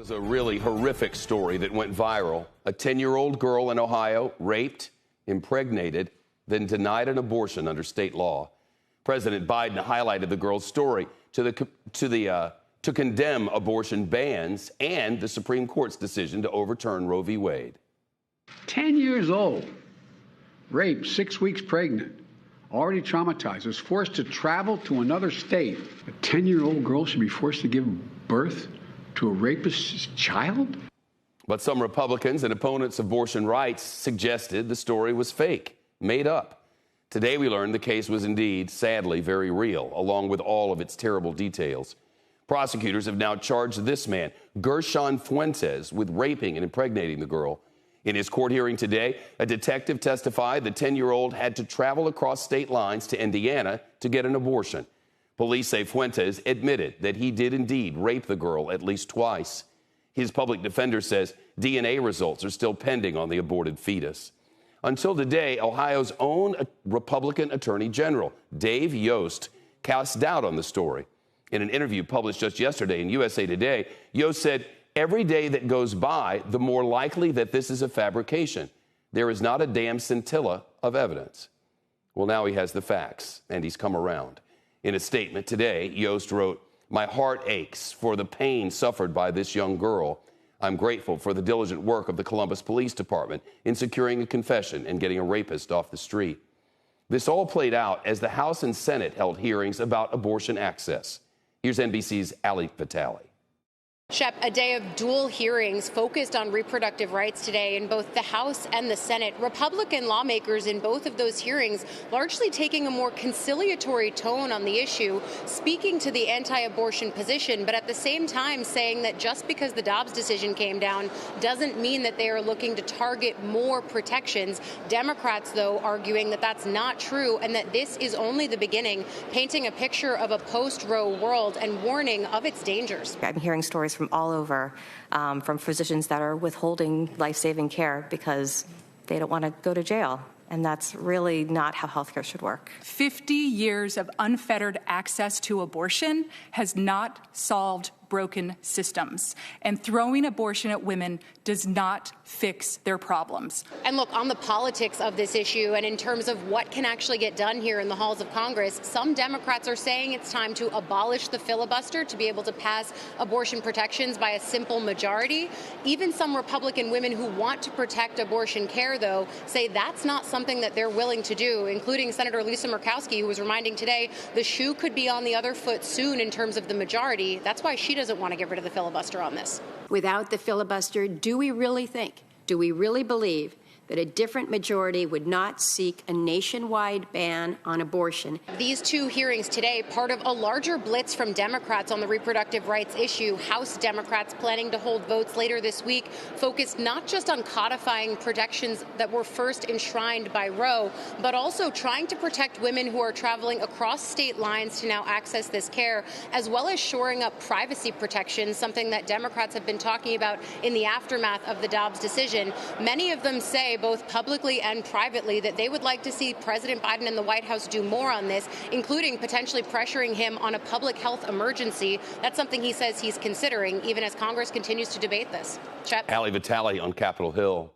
It was a really horrific story that went viral. A 10-year-old girl in Ohio raped, impregnated, then denied an abortion under state law. President Biden highlighted the girl's story to condemn abortion bans and the Supreme Court's decision to overturn Roe v. Wade. 10 years old, raped, 6 weeks pregnant, already traumatized, was forced to travel to another state. A 10-year-old girl should be forced to give birth to a rapist's child? But some Republicans and opponents of abortion rights suggested the story was fake, made up. Today we learned the case was indeed, sadly, very real, along with all of its terrible details. Prosecutors have now charged this man, Gershon Fuentes, with raping and impregnating the girl. In his court hearing today, a detective testified the 10-year-old had to travel across state lines to Indiana to get an abortion. Police say Fuentes admitted that he did indeed rape the girl at least twice. His public defender says DNA results are still pending on the aborted fetus. Until today, Ohio's own Republican Attorney General, Dave Yost, cast doubt on the story. In an interview published just yesterday in USA Today, Yost said, "Every day that goes by, the more likely that this is a fabrication. There is not a damn scintilla of evidence." Well, now he has the facts, and he's come around. In a statement today, Yost wrote, "My heart aches for the pain suffered by this young girl. I'm grateful for the diligent work of the Columbus Police Department in securing a confession and getting a rapist off the street." This all played out as the House and Senate held hearings about abortion access. Here's NBC's Ali Vitale. Shep, a day of dual hearings focused on reproductive rights today in both the House and the Senate. Republican lawmakers in both of those hearings largely taking a more conciliatory tone on the issue, speaking to the anti-abortion position, but at the same time saying that just because the Dobbs decision came down doesn't mean that they are looking to target more protections. Democrats, though, arguing that that's not true and that this is only the beginning, painting a picture of a post-Roe world and warning of its dangers. I'm hearing stories from all over, from physicians that are withholding life-saving care because they don't want to go to jail. And that's really not how healthcare should work. 50 years of unfettered access to abortion has not solved broken systems. And throwing abortion at women does not fix their problems. And look, on the politics of this issue and in terms of what can actually get done here in the halls of Congress, some Democrats are saying it's time to abolish the filibuster to be able to pass abortion protections by a simple majority. Even some Republican women who want to protect abortion care, though, say that's not something that they're willing to do, including Senator Lisa Murkowski, who was reminding today the shoe could be on the other foot soon in terms of the majority. That's why she doesn't want to get rid of the filibuster on this. Without the filibuster, do we really believe that a different majority would not seek a nationwide ban on abortion? These two hearings today, part of a larger blitz from Democrats on the reproductive rights issue. House Democrats planning to hold votes later this week focused not just on codifying protections that were first enshrined by Roe, but also trying to protect women who are traveling across state lines to now access this care, as well as shoring up privacy protections, something that Democrats have been talking about in the aftermath of the Dobbs decision. Many of them say, both publicly and privately, that they would like to see President Biden and the White House do more on this, including potentially pressuring him on a public health emergency. That's something he says he's considering, even as Congress continues to debate this. Shep. Ali Vitale on Capitol Hill.